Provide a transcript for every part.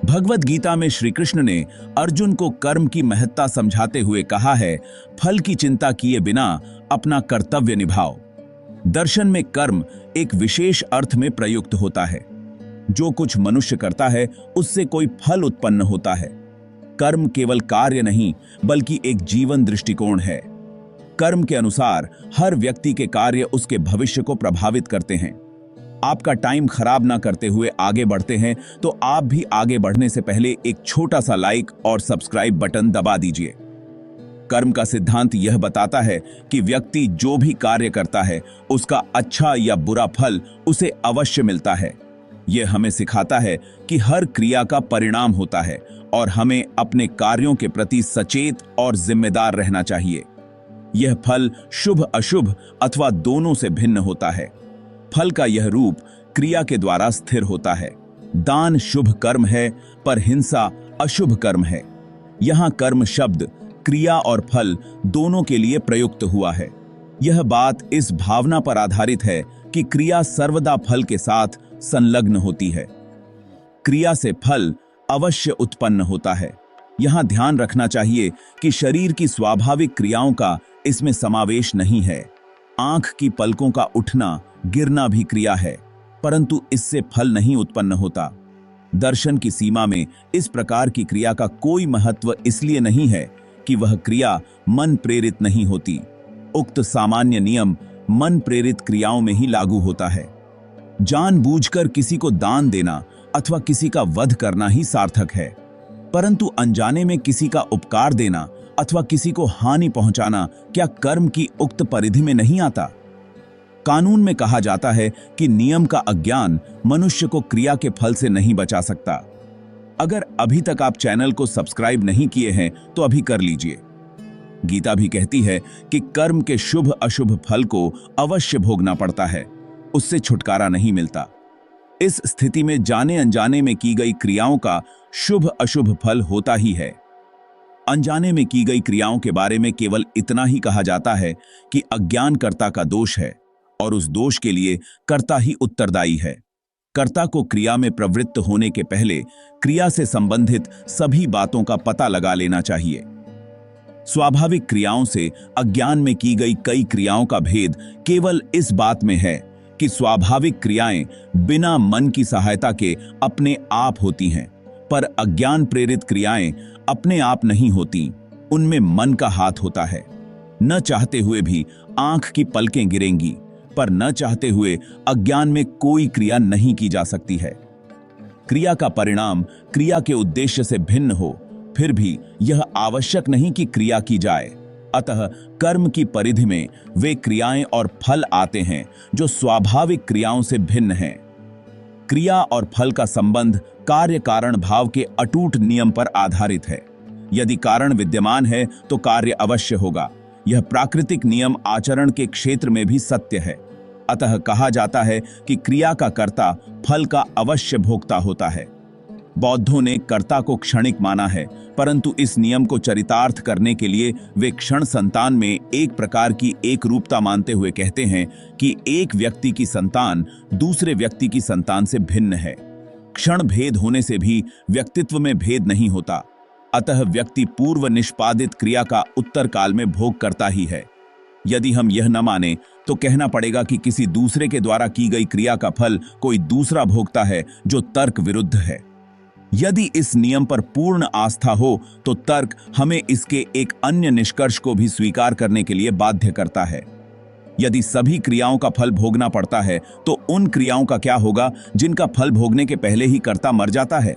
भगवत गीता में श्री कृष्ण ने अर्जुन को कर्म की महत्ता समझाते हुए कहा है, फल की चिंता किए बिना अपना कर्तव्य निभाओ। दर्शन में कर्म एक विशेष अर्थ में प्रयुक्त होता है। जो कुछ मनुष्य करता है उससे कोई फल उत्पन्न होता है। कर्म केवल कार्य नहीं बल्कि एक जीवन दृष्टिकोण है। कर्म के अनुसार हर व्यक्ति के कार्य उसके भविष्य को प्रभावित करते हैं। आपका टाइम खराब ना करते हुए आगे बढ़ते हैं तो आप भी आगे बढ़ने से पहले एक छोटा सा लाइक और सब्सक्राइब बटन दबा दीजिए। कर्म का सिद्धांत यह बताता है कि व्यक्ति जो भी कार्य करता है उसका अच्छा या बुरा फल उसे अवश्य मिलता है। यह हमें सिखाता है कि हर क्रिया का परिणाम होता है और हमें अपने कार्यों के प्रति सचेत और जिम्मेदार रहना चाहिए। यह फल शुभ अशुभ अथवा दोनों से भिन्न होता है। फल का यह रूप क्रिया के द्वारा स्थिर होता है। दान शुभ कर्म है पर हिंसा अशुभ कर्म है। यहां कर्म शब्द क्रिया और फल दोनों के लिए प्रयुक्त हुआ है। यह बात इस भावना पर आधारित है कि क्रिया सर्वदा फल के साथ संलग्न होती है। क्रिया से फल अवश्य उत्पन्न होता है। यहां ध्यान रखना चाहिए कि शरीर की स्वाभाविक क्रियाओं का इसमें समावेश नहीं है। आंख की पलकों का उठना गिरना भी क्रिया है, परंतु इससे फल नहीं उत्पन्न होता। दर्शन की सीमा में इस प्रकार की क्रिया का कोई महत्व इसलिए नहीं है कि वह क्रिया मन प्रेरित नहीं होती। उक्त सामान्य नियम मन प्रेरित क्रियाओं में ही लागू होता है। जानबूझकर किसी को दान देना अथवा किसी का वध करना ही सार्थक है, परंतु अनजाने में किसी का उपकार देना अथवा किसी को हानि पहुंचाना क्या कर्म की उक्त परिधि में नहीं आता? कानून में कहा जाता है कि नियम का अज्ञान मनुष्य को क्रिया के फल से नहीं बचा सकता। अगर अभी तक आप चैनल को सब्सक्राइब नहीं किए हैं तो अभी कर लीजिए। गीता भी कहती है कि कर्म के शुभ अशुभ फल को अवश्य भोगना पड़ता है, उससे छुटकारा नहीं मिलता। इस स्थिति में जाने अनजाने में की गई क्रियाओं का शुभ अशुभ फल होता ही है। अनजाने में की गई क्रियाओं के बारे में केवल इतना ही कहा जाता है कि अज्ञानकर्ता का दोष है और उस दोष के लिए कर्ता ही उत्तरदायी है। कर्ता को क्रिया में प्रवृत्त होने के पहले क्रिया से संबंधित सभी बातों का पता लगा लेना चाहिए। स्वाभाविक क्रियाओं से अज्ञान में की गई कई क्रियाओं का भेद केवल इस बात में है कि स्वाभाविक क्रियाएं बिना मन की सहायता के अपने आप होती हैं, पर अज्ञान प्रेरित क्रियाएं अपने आप नहीं होती, उनमें मन का हाथ होता है। न चाहते हुए भी आंख की पलकें गिरेंगी, पर न चाहते हुए अज्ञान में कोई क्रिया नहीं की जा सकती है। क्रिया का परिणाम क्रिया के उद्देश्य से भिन्न हो, फिर भी यह आवश्यक नहीं कि क्रिया की जाए। अतः कर्म की परिधि में वे क्रियाएं और फल आते हैं जो स्वाभाविक क्रियाओं से भिन्न हैं। क्रिया और फल का संबंध कार्य कारण भाव के अटूट नियम पर आधारित है। यदि कारण विद्यमान है तो कार्य अवश्य होगा। यह प्राकृतिक नियम आचरण के क्षेत्र में भी सत्य है। अतः कहा जाता है कि क्रिया का कर्ता फल का अवश्य भोक्ता होता है। बौद्धों ने कर्ता को क्षणिक माना है, परंतु इस नियम को चरितार्थ करने के लिए वे क्षण संतान में एक प्रकार की एक रूपता मानते हुए कहते हैं कि एक व्यक्ति की संतान दूसरे व्यक्ति की संतान से भिन्न है। क्षण भेद होने से भी व्यक्तित्व में भेद नहीं होता। अतः व्यक्ति पूर्व निष्पादित क्रिया का उत्तर काल में भोग करता ही है। यदि हम यह न माने तो कहना पड़ेगा कि किसी दूसरे के द्वारा की गई क्रिया का फल कोई दूसरा भोगता है, जो तर्क विरुद्ध है। यदि इस नियम पर पूर्ण आस्था हो तो तर्क हमें इसके एक अन्य निष्कर्ष को भी स्वीकार करने के लिए बाध्य करता है। यदि सभी क्रियाओं का फल भोगना पड़ता है तो उन क्रियाओं का क्या होगा जिनका फल भोगने के पहले ही कर्ता मर जाता है?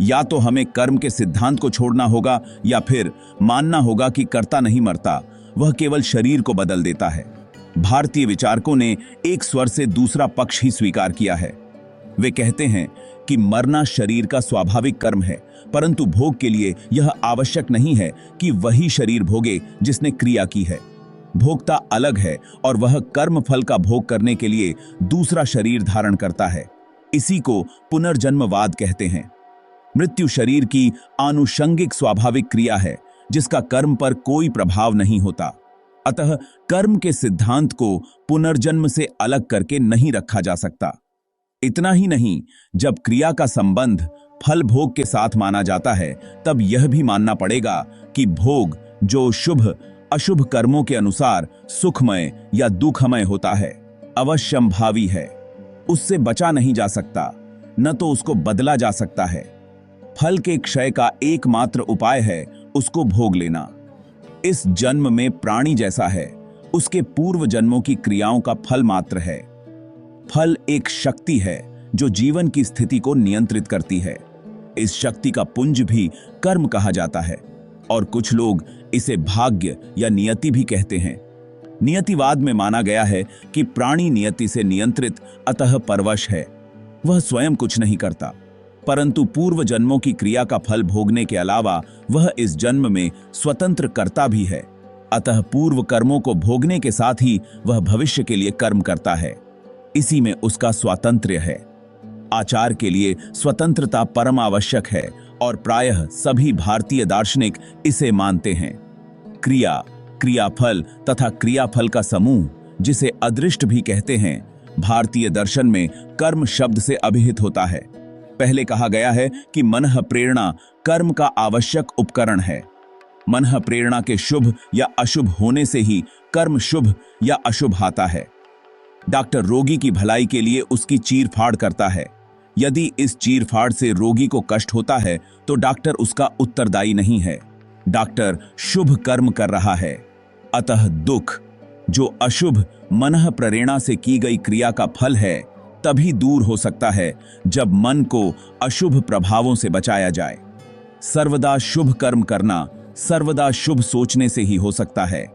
या तो हमें कर्म के सिद्धांत को छोड़ना होगा या फिर मानना होगा कि कर्ता नहीं मरता, वह केवल शरीर को बदल देता है। भारतीय विचारकों ने एक स्वर से दूसरा पक्ष ही स्वीकार किया है। वे कहते हैं कि मरना शरीर का स्वाभाविक कर्म है, परंतु भोग के लिए यह आवश्यक नहीं है कि वही शरीर भोगे जिसने क्रिया की है। भोक्ता अलग है और वह कर्म फल का भोग करने के लिए दूसरा शरीर धारण करता है। इसी को पुनर्जन्मवाद कहते हैं। मृत्यु शरीर की आनुषंगिक स्वाभाविक क्रिया है जिसका कर्म पर कोई प्रभाव नहीं होता। अतः कर्म के सिद्धांत को पुनर्जन्म से अलग करके नहीं रखा जा सकता। इतना ही नहीं, जब क्रिया का संबंध फल भोग के साथ माना जाता है, तब यह भी मानना पड़ेगा कि भोग जो शुभ अशुभ कर्मों के अनुसार सुखमय या दुखमय होता है, अवश्यंभावी है। उससे बचा नहीं जा सकता, न तो उसको बदला जा सकता है। फल के क्षय का एकमात्र उपाय है उसको भोग लेना। इस जन्म में प्राणी जैसा है, उसके पूर्व जन्मों की क्रियाओं का फल मात्र है। फल एक शक्ति है जो जीवन की स्थिति को नियंत्रित करती है। इस शक्ति का पुंज भी कर्म कहा जाता है और कुछ लोग इसे भाग्य या नियति भी कहते हैं। नियतिवाद में माना गया है कि प्राणी नियति से नियंत्रित अतः परवश है। वह स्वयं कुछ नहीं करता, परंतु पूर्व जन्मों की क्रिया का फल भोगने के अलावा वह इस जन्म में स्वतंत्र कर्ता भी है। अतः पूर्व कर्मों को भोगने के साथ ही वह भविष्य के लिए कर्म करता है। इसी में उसका स्वातंत्र्य है। आचार के लिए स्वतंत्रता परम आवश्यक है और प्रायः सभी भारतीय दार्शनिक इसे मानते हैं। क्रिया, क्रियाफल तथा क्रियाफल का समूह, जिसे अदृष्ट भी कहते हैं, भारतीय दर्शन में कर्म शब्द से अभिहित होता है। पहले कहा गया है कि मनः प्रेरणा कर्म का आवश्यक उपकरण है। मनः प्रेरणा के शुभ या अशुभ होने से ही कर्म शुभ या अशुभ आता है। डॉक्टर रोगी की भलाई के लिए उसकी चीरफाड़ करता है। यदि इस चीरफाड़ से रोगी को कष्ट होता है तो डॉक्टर उसका उत्तरदायी नहीं है। डॉक्टर शुभ कर्म कर रहा है। अतः दुख, जो अशुभ मनः प्रेरणा से की गई क्रिया का फल है, तभी दूर हो सकता है जब मन को अशुभ प्रभावों से बचाया जाए। सर्वदा शुभ कर्म करना सर्वदा शुभ सोचने से ही हो सकता है।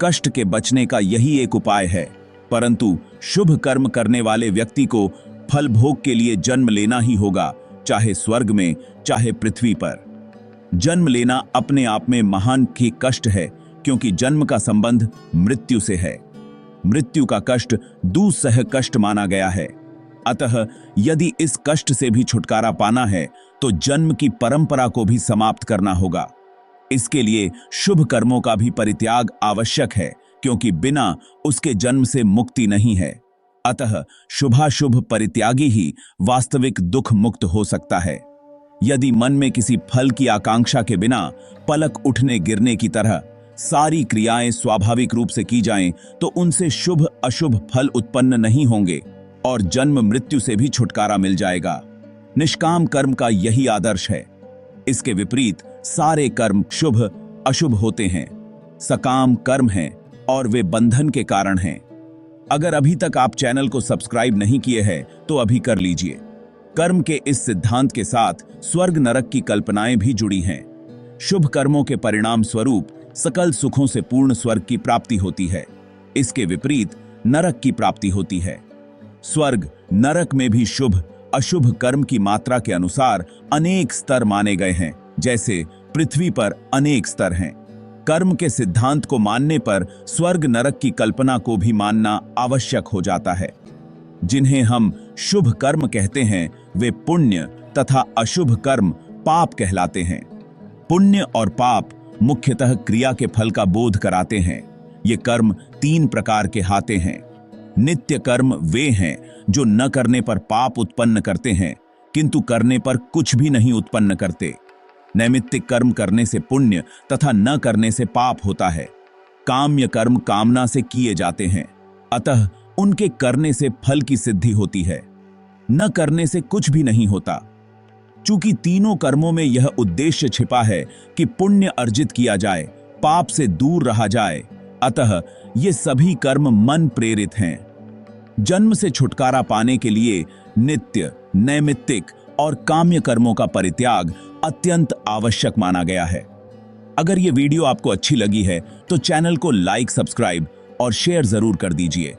कष्ट के बचने का यही एक उपाय है, परंतु शुभ कर्म करने वाले व्यक्ति को फल भोग के लिए जन्म लेना ही होगा, चाहे स्वर्ग में चाहे पृथ्वी पर। जन्म लेना अपने आप में महान की कष्ट है, क्योंकि जन्म का संबंध मृत्यु से है। मृत्यु का कष्ट दुस्सह कष्ट माना गया है। अतः यदि इस कष्ट से भी छुटकारा पाना है तो जन्म की परंपरा को भी समाप्त करना होगा। इसके लिए शुभ कर्मों का भी परित्याग आवश्यक है, क्योंकि बिना उसके जन्म से मुक्ति नहीं है। अतः शुभाशुभ परित्यागी ही वास्तविक दुख मुक्त हो सकता है। यदि मन में किसी फल की आकांक्षा के बिना पलक उठने गिरने की तरह सारी क्रियाएं स्वाभाविक रूप से की जाएं, तो उनसे शुभ अशुभ फल उत्पन्न नहीं होंगे और जन्म मृत्यु से भी छुटकारा मिल जाएगा। निष्काम कर्म का यही आदर्श है। इसके विपरीत सारे कर्म शुभ अशुभ होते हैं, सकाम कर्म हैं और वे बंधन के कारण हैं। अगर अभी तक आप चैनल को सब्सक्राइब नहीं किए हैं तो अभी कर लीजिए। कर्म के इस सिद्धांत के साथ स्वर्ग नरक की कल्पनाएं भी जुड़ी हैं। शुभ कर्मों के परिणाम स्वरूप सकल सुखों से पूर्ण स्वर्ग की प्राप्ति होती है। इसके विपरीत नरक की प्राप्ति होती है। स्वर्ग नरक में भी शुभ अशुभ कर्म की मात्रा के अनुसार अनेक स्तर माने गए हैं, जैसे पृथ्वी पर अनेक स्तर हैं। कर्म के सिद्धांत को मानने पर स्वर्ग नरक की कल्पना को भी मानना आवश्यक हो जाता है। जिन्हें हम शुभ कर्म कहते हैं, वे पुण्य तथा अशुभ कर्म पाप कहलाते हैं। पुण्य और पाप मुख्यतः क्रिया के फल का बोध कराते हैं। ये कर्म 3 प्रकार के हाते हैं। नित्य कर्म वे हैं जो न करने पर पाप उत्पन्न करते हैं, किंतु करने पर कुछ भी नहीं उत्पन्न करते। नैमित्तिक कर्म करने से पुण्य तथा न करने से पाप होता है। काम्य कर्म कामना से किए जाते हैं, अतः उनके करने से फल की सिद्धि होती है। न करने से कुछ भी नहीं होता। चूंकि तीनों कर्मों में यह उद्देश्य छिपा है कि पुण्य अर्जित किया जाए, पाप से दूर रहा जाए, अतः ये सभी कर्म मन प्रेरित हैं। जन्म से छुटकारा पाने के लिए नित्य, नैमित्तिक और काम्य कर्मों का परित्याग अत्यंत आवश्यक माना गया है। अगर ये वीडियो आपको अच्छी लगी है तो चैनल को लाइक, सब्सक्राइब और शेयर जरूर कर दीजिए।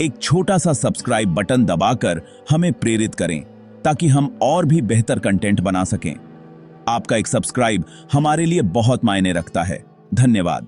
एक छोटा सा सब्सक्राइब बटन दबाकर हमें प्रेरित करें ताकि हम और भी बेहतर कंटेंट बना सकें। आपका एक सब्सक्राइब हमारे लिए बहुत मायने रखता है। धन्यवाद।